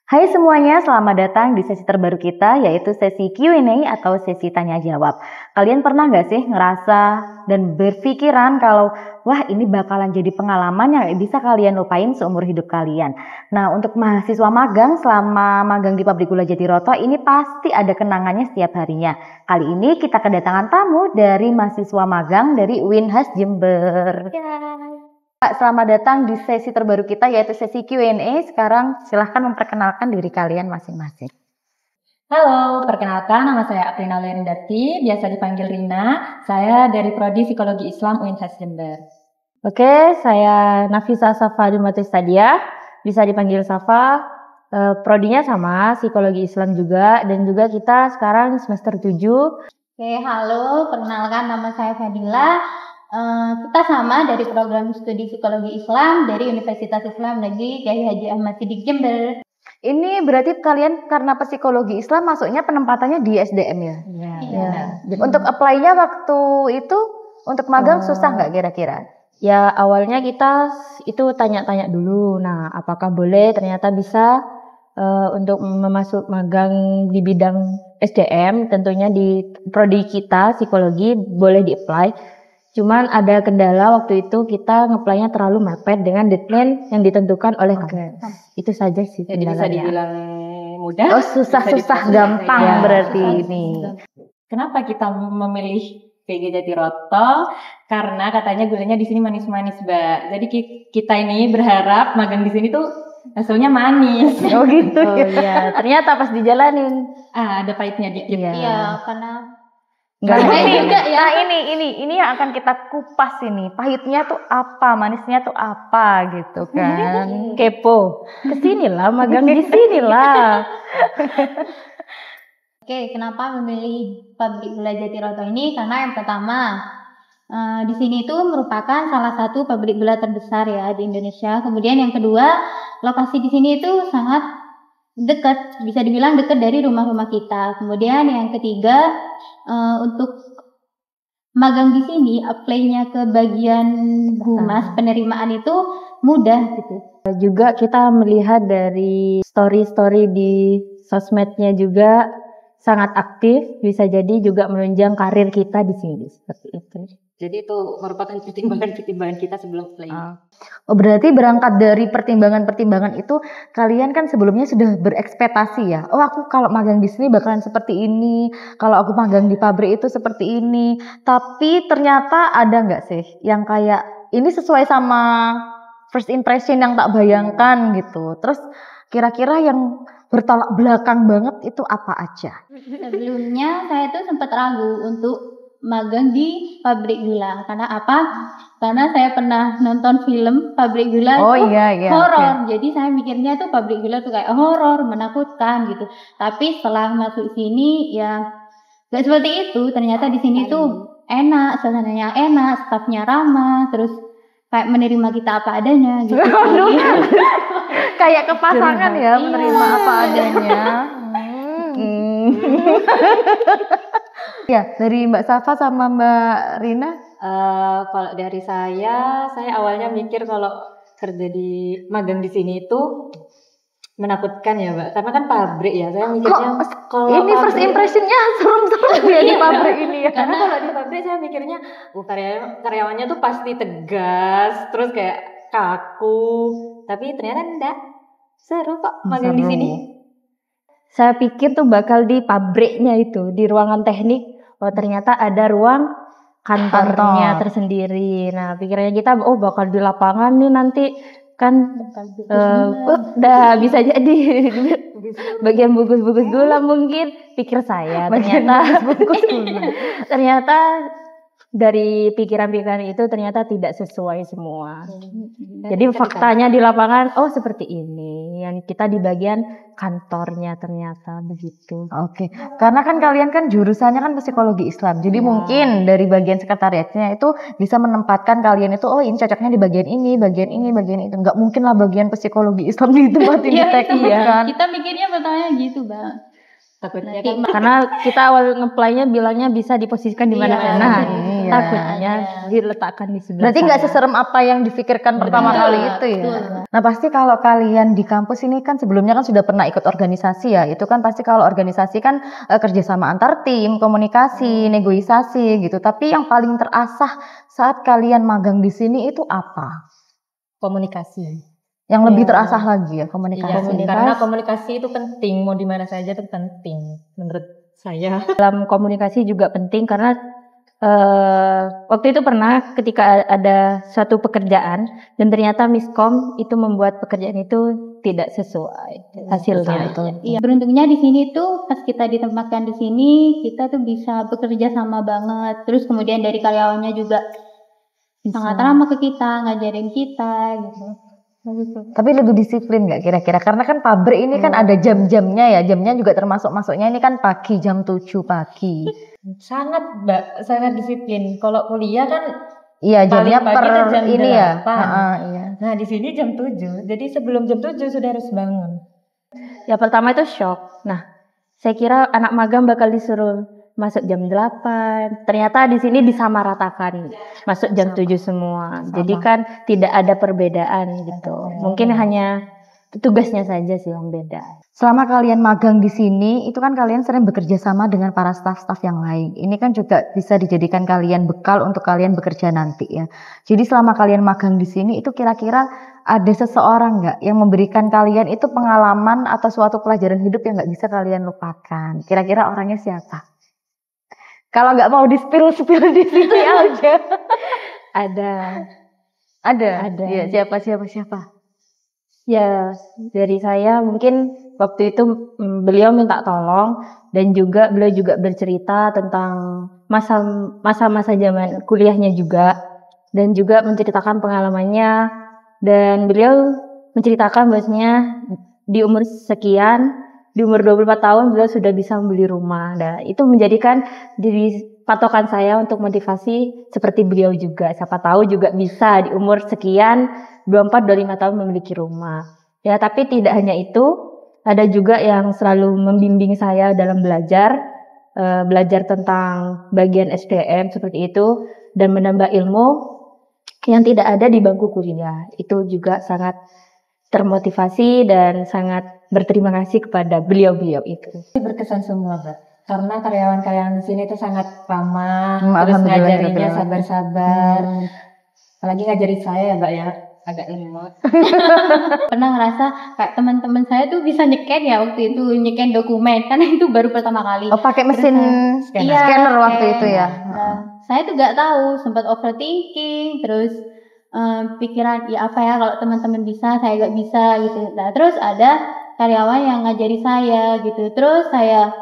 Hai semuanya, selamat datang di sesi terbaru kita, yaitu sesi Q&A atau sesi tanya jawab. Kalian pernah nggak sih ngerasa dan berpikiran kalau wah ini bakalan jadi pengalaman yang bisa kalian lupain seumur hidup kalian. Nah, untuk mahasiswa magang selama magang di Pabrik Gula Jatiroto ini pasti ada kenangannya setiap harinya. Kali ini kita kedatangan tamu dari mahasiswa magang dari Winhas Jember. Pak, selamat datang di sesi terbaru kita yaitu sesi Q&A. Sekarang silahkan memperkenalkan diri kalian masing-masing. Halo, perkenalkan nama saya Aprina Lerindati, biasa dipanggil Rina. Saya dari Prodi Psikologi Islam Winhas Jember. Oke, saya Nafisa Safa Dumatis Stadia, bisa dipanggil Safa. Prodinya sama, Psikologi Islam juga, dan juga kita sekarang semester 7. Oke, halo, perkenalkan nama saya Fadila. Kita sama dari program studi Psikologi Islam dari Universitas Islam Negeri Kyai Haji Ahmad Siddiq Jember. Ini berarti kalian karena psikologi Islam masuknya penempatannya di SDM ya? Iya. Untuk apply-nya waktu itu untuk magang susah nggak kira-kira? Ya, awalnya kita itu tanya-tanya dulu. Nah, apakah boleh? Ternyata bisa untuk memasuk magang di bidang SDM, tentunya di prodi kita, psikologi, boleh di-apply. Cuman ada kendala waktu itu kita nge-apply-nya terlalu mepet dengan deadline yang ditentukan oleh kampus. Itu saja sih Jadi kendalanya. bisa dibilang mudah. Oh, susah-susah gampang Ya. berarti ini. Kenapa kita memilih PG Jatiroto? Karena katanya gulanya di sini manis-manis, Mbak. Jadi kita ini berharap magang di sini tuh hasilnya manis. Oh gitu Oh ya. iya, ternyata pas dijalanin. Ada pahitnya dikit. Iya, karena Nah, Pahit juga ya. Nah, ini yang akan kita kupas ini. Pahitnya tuh apa, manisnya tuh apa gitu kan. Kepo. Kesinilah, magang di sinilah. Oke, kenapa memilih Pabrik Gula Jatiroto ini? Karena yang pertama, di sini itu merupakan salah satu pabrik gula terbesar ya di Indonesia. Kemudian yang kedua, lokasi di sini itu sangat dekat, bisa dibilang dekat dari rumah-rumah kita. Kemudian yang ketiga, untuk magang di sini, apply-nya ke bagian humas penerimaan itu mudah gitu. Juga kita melihat dari story-story di sosmednya juga sangat aktif, bisa jadi juga menunjang karir kita di sini seperti itu. Jadi itu merupakan pertimbangan kita sebelum apply. Oh, berarti berangkat dari pertimbangan-pertimbangan itu kalian kan sebelumnya sudah berekspektasi ya. Oh, aku kalau magang di sini bakalan seperti ini. Kalau aku magang di pabrik itu seperti ini. Tapi ternyata ada nggak sih yang kayak ini sesuai sama first impression yang tak bayangkan gitu. Terus kira-kira yang bertolak belakang banget itu apa aja? Sebelumnya saya tuh sempat ragu untuk magang di pabrik gula. Karena apa? Karena saya pernah nonton film pabrik gula horor. Jadi saya mikirnya tuh pabrik gula tuh kayak horor, menakutkan gitu. Tapi setelah masuk sini ya gak seperti itu. Ternyata di sini tuh enak, suasananya enak, stafnya ramah, terus kayak menerima kita apa adanya gitu. Kayak ke pasangan ya, menerima apa adanya. Ya, dari Mbak Safa sama Mbak Rina. Kalau dari saya awalnya mikir kalau kerja di magang di sini itu menakutkan ya, Mbak. Karena kan pabrik ya. Saya mikirnya kalau ini first impressionnya serem-serem ya di pabrik ini ya. Karena kalau di pabrik saya mikirnya karyawannya tuh pasti tegas, terus kayak kaku. Tapi ternyata enggak. Seru kok magang di sini. Saya pikir tuh bakal di pabriknya itu, di ruangan teknik. Oh, ternyata ada ruang kantornya tersendiri. Nah, pikirannya kita, oh bakal di lapangan nih nanti kan udah bisa jadi bagian bungkus-bungkus gula mungkin, pikir saya. Ternyata dari pikiran-pikiran itu ternyata tidak sesuai semua. Jadi faktanya di lapangan, oh seperti ini. Yang kita di bagian kantornya ternyata begitu. Oke, karena kan kalian kan jurusannya kan psikologi Islam. Jadi mungkin dari bagian sekretariatnya itu bisa menempatkan kalian itu, oh ini cocoknya di bagian ini, bagian ini, bagian itu. Nggak mungkin lah bagian psikologi Islam di tempat ini teknik kan. Kita mikirnya pertanyaan gitu, Bang. Takutnya Nanti kan Karena kita awal nge-play-nya bilangnya bisa diposisikan di mana Iya, sana. iya. Takutnya diletakkan di sebelah Berarti nggak sana. seserem apa yang difikirkan pertama Betul, kali itu ya. betul. Nah pasti kalau kalian di kampus ini kan sebelumnya kan sudah pernah ikut organisasi ya. Itu kan pasti kalau organisasi kan kerjasama antar tim, komunikasi, negosiasi gitu. Tapi yang paling terasah saat kalian magang di sini itu apa? komunikasi. Yang lebih Ya. terasah lagi ya Iya, komunikasi. karena komunikasi itu penting, mau di mana saja itu penting menurut saya. Dalam komunikasi juga penting karena waktu itu pernah ketika ada suatu pekerjaan dan ternyata miskom itu membuat pekerjaan itu tidak sesuai hasilnya. Iya, beruntungnya di sini tuh pas kita ditempatkan di sini, kita tuh bisa bekerja sama banget. Terus kemudian dari karyawannya juga sangat ramah ke kita, ngajarin kita gitu. Tapi lebih disiplin nggak kira-kira? Karena kan pabrik ini kan ada jam-jamnya ya. Jamnya juga termasuk masuknya ini kan pagi, jam 7 pagi. Sangat Mbak, sangat disiplin. Kalau kuliah kan Iya, jamnya paling pagi per itu jam ini ya. 8. Iya. Nah, di sini jam 7. Jadi sebelum jam 7 sudah harus bangun. Ya pertama itu shock. Nah, saya kira anak magang bakal disuruh masuk jam 8. Ternyata di sini disamaratakan. Masuk jam 7 semua. Jadi kan tidak ada perbedaan gitu. Mungkin hanya tugasnya saja sih yang beda. Selama kalian magang di sini, itu kan kalian sering bekerja sama dengan para staf-staf yang lain. Ini kan juga bisa dijadikan kalian bekal untuk kalian bekerja nanti ya. Jadi selama kalian magang di sini, itu kira-kira ada seseorang nggak yang memberikan kalian itu pengalaman atau suatu pelajaran hidup yang nggak bisa kalian lupakan? Kira-kira orangnya siapa? Kalau nggak mau di-spill di situ ya aja. Ada. Ada. Iya, siapa? Ya, dari saya mungkin waktu itu beliau minta tolong dan juga beliau juga bercerita tentang masa-masa zaman kuliahnya juga dan juga menceritakan pengalamannya dan beliau menceritakan bahwasanya di umur sekian, di umur 24 tahun beliau sudah bisa membeli rumah. Nah, itu menjadikan diri patokan saya untuk motivasi seperti beliau juga. Siapa tahu juga bisa di umur sekian 24-25 tahun memiliki rumah. Ya, tapi tidak hanya itu, ada juga yang selalu membimbing saya dalam belajar tentang bagian SDM seperti itu dan menambah ilmu yang tidak ada di bangku kuliah. Itu juga sangat termotivasi dan sangat berterima kasih kepada beliau-beliau itu. Berkesan semua, Mbak. Karena karyawan-karyawan di sini tuh sangat ramah, terus Alhamdulillah, ngajarinnya alhamdulillah. sabar-sabar. Apalagi ngajarin saya ya, Mbak ya, agak lemot. Pernah ngerasa kayak teman-teman saya tuh bisa nyeken ya waktu itu, nyeken dokumen karena itu baru pertama kali. Oh, pakai mesin Iya, scanner waktu scan. itu ya. Nah, saya tuh nggak tahu, sempat overthinking, terus pikiran ya apa ya kalau teman-teman bisa, saya nggak bisa gitu. Nah, terus ada karyawan yang ngajari saya gitu, terus saya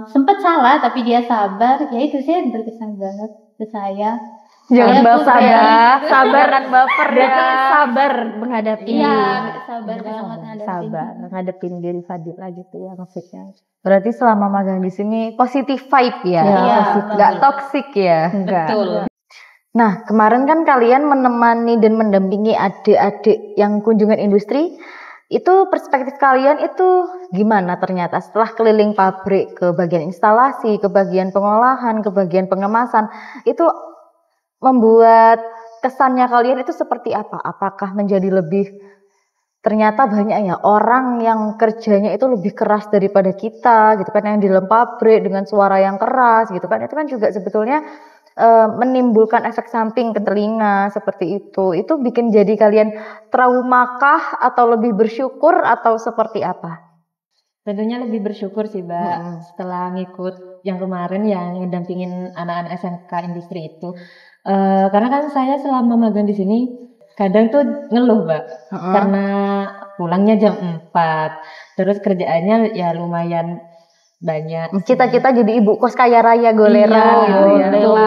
sempat salah tapi dia sabar, ya itu saya berkesan banget ke saya. Jangan Saya baper pun ya. kayak- Sabar dan baper Berarti ya. sabar menghadapi Iya, sabar banget ngadepin. sabar menghadapin diri Fadila gitu ya maksudnya. Berarti selama magang di sini positif vibe ya. Iya, Nggak toxic ya. Enggak. Betul. Nah, kemarin kan kalian menemani dan mendampingi adik-adik yang kunjungan industri. Itu perspektif kalian itu gimana ternyata setelah keliling pabrik ke bagian instalasi, ke bagian pengolahan, ke bagian pengemasan, itu membuat kesannya kalian itu seperti apa? Apakah menjadi lebih ternyata banyak ya orang yang kerjanya itu lebih keras daripada kita gitu kan, yang di dalam pabrik dengan suara yang keras gitu kan, itu kan juga sebetulnya menimbulkan efek samping ke telinga seperti itu. Itu bikin jadi kalian traumakah atau lebih bersyukur atau seperti apa? Tentunya lebih bersyukur sih, Mbak, setelah ngikut yang kemarin yang ngedampingin anak-anak SMK industri itu. Karena kan saya selama magang di sini kadang tuh ngeluh, Mbak, karena pulangnya jam 4, terus kerjaannya ya lumayan banyak. Kita jadi ibu kos kaya raya golera gitu ya. betul.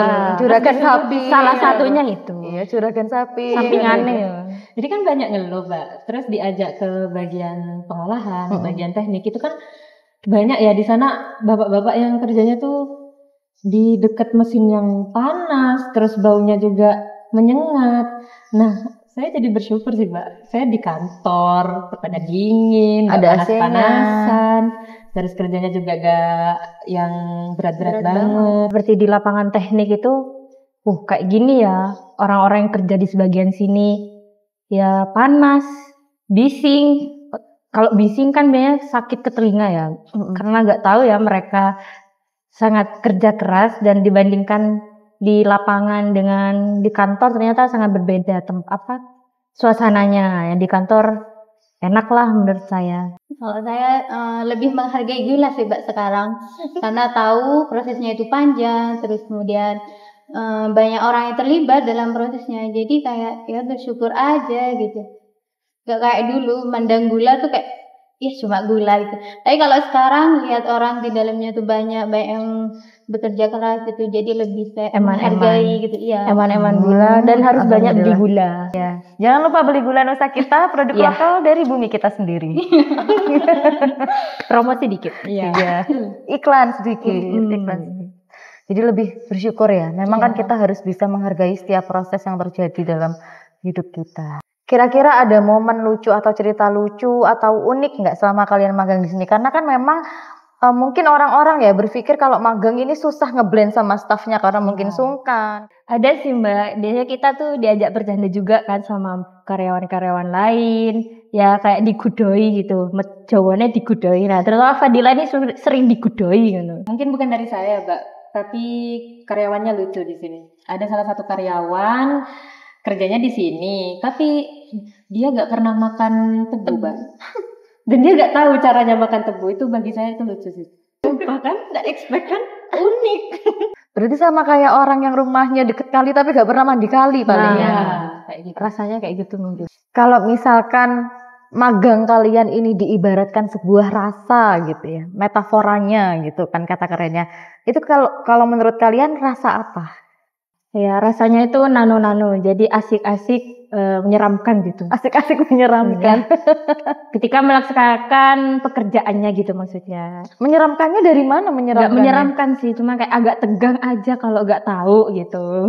Juragan sapi. Salah satunya itu. Iya, juragan sapi. Sampingannya ya. Jadi kan banyak ngeluh, Mbak. Terus diajak ke bagian pengolahan, bagian teknik itu kan banyak ya di sana bapak-bapak yang kerjanya tuh di dekat mesin yang panas, terus baunya juga menyengat. Nah, saya jadi bersyukur sih, Mbak. Saya di kantor, pada dingin, nggak Ada AC-nya. panas-panasan. Garis kerjanya juga gak yang berat-berat banget. Seperti di lapangan teknik itu, kayak gini ya, orang-orang yang kerja di sebagian sini, ya panas, bising. Kalau bising kan biasanya sakit ke telinga ya, karena nggak tahu ya mereka sangat kerja keras dan dibandingkan di lapangan dengan di kantor ternyata sangat berbeda suasananya. Yang di kantor enak lah menurut saya. Kalau saya lebih menghargai gula sih Mbak sekarang, karena tahu prosesnya itu panjang, terus kemudian banyak orang yang terlibat dalam prosesnya, jadi kayak ya bersyukur aja gitu. Gak kayak dulu mandang gula tuh kayak ya cuma gula gitu. Tapi kalau sekarang lihat orang di dalamnya tuh banyak yang bekerja keras gitu, jadi lebih kayak menghargai gitu. Iya. Eman-eman gula dan harus banyak beli gula. Ya. Jangan lupa beli gula Nusa kita, produk lokal dari bumi kita sendiri. Promosi dikit. Iya. Iklan sedikit. Jadi lebih bersyukur ya. Memang kan kita harus bisa menghargai setiap proses yang terjadi dalam hidup kita. Kira-kira ada momen lucu atau cerita lucu atau unik nggak selama kalian magang di sini? Karena kan memang mungkin orang-orang ya berpikir kalau magang ini susah ngeblend sama staffnya karena mungkin sungkan. Ada sih Mbak, biasanya kita tuh diajak bercanda juga kan sama karyawan-karyawan lain. Ya kayak digudoi gitu, jawabannya digudoi. Nah terus Fadila ini sering digudoi gitu. Mungkin bukan dari saya Mbak, tapi karyawannya lucu di sini. Ada salah satu karyawan kerjanya di sini, tapi dia nggak pernah makan tebu, Mbak. Dan dia nggak tahu caranya makan tebu. Itu bagi saya itu lucu sih. Bahkan nggak expect kan, unik. Berarti sama kayak orang yang rumahnya deket kali tapi nggak pernah mandi kali paling ya. Kayak gitu. Rasanya kayak gitu mungkin. Kalau misalkan magang kalian ini diibaratkan sebuah rasa gitu ya, metaforanya gitu kan kata kerennya. Itu kalau menurut kalian rasa apa? Ya rasanya itu nano-nano, jadi asik-asik menyeramkan gitu. Asik-asik menyeramkan. Ketika melaksanakan pekerjaannya gitu maksudnya. Menyeramkannya dari mana menyeramkannya? Gak menyeramkan sih, cuma kayak agak tegang aja kalau gak tahu gitu.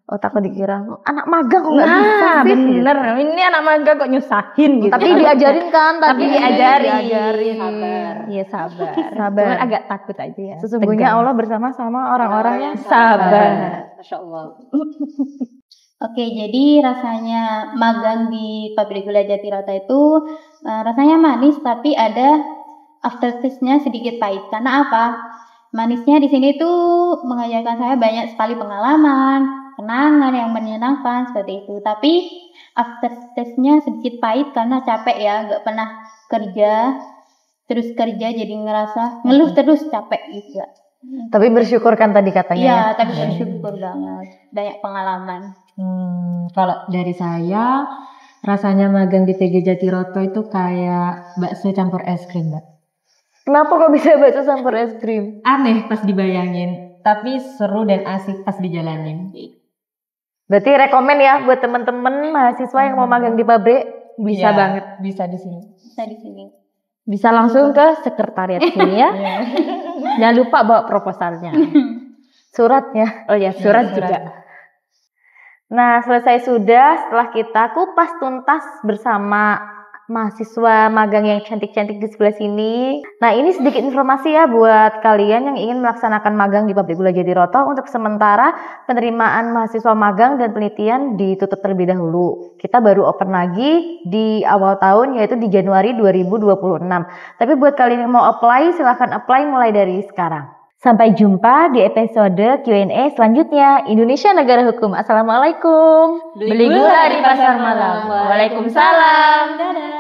Oh takut dikira anak magang kok nggak bisa sih. Bener, ini anak magang kok nyusahin gitu. Tapi diajarin kan tadi. Tapi diajarin. Sabar. Iya sabar. Sabar. Cuman agak takut aja ya. Sesungguhnya tegang. Allah bersama-sama orang-orang yang sabar. Masya Allah. Oke, jadi rasanya magang di pabrik gula Jatiroto itu rasanya manis, tapi ada aftertaste-nya sedikit pahit. Karena apa? Manisnya di sini tuh mengajarkan saya banyak sekali pengalaman, kenangan yang menyenangkan seperti itu. Tapi aftertaste-nya sedikit pahit karena capek ya, nggak pernah terus kerja jadi ngerasa ngeluh terus capek gitu. Tapi bersyukur kan tadi katanya. Iya, tapi bersyukur banget. Banyak pengalaman. Kalau dari saya, rasanya magang di PG Jatiroto itu kayak bakso campur es krim, Mbak. Kenapa kok bisa bakso campur es krim? Aneh pas dibayangin, tapi seru dan asik pas dijalanin. Berarti rekomen ya buat teman-teman mahasiswa yang mau magang di pabrik. Bisa banget. Bisa di sini. Bisa di sini. Bisa langsung ke sekretariat sini ya. Jangan lupa bawa proposalnya. Suratnya. Oh ya, surat juga. Nah, selesai sudah setelah kita kupas tuntas bersama mahasiswa magang yang cantik-cantik di sebelah sini. Nah, ini sedikit informasi ya buat kalian yang ingin melaksanakan magang di Pabrik Gula Jatiroto. Untuk sementara penerimaan mahasiswa magang dan penelitian ditutup terlebih dahulu. Kita baru open lagi di awal tahun yaitu di Januari 2026. Tapi buat kalian yang mau apply silahkan apply mulai dari sekarang. Sampai jumpa di episode Q&A selanjutnya. Indonesia Negara Hukum. Assalamualaikum. Beli gula di pasar malam. Waalaikumsalam. Dadah.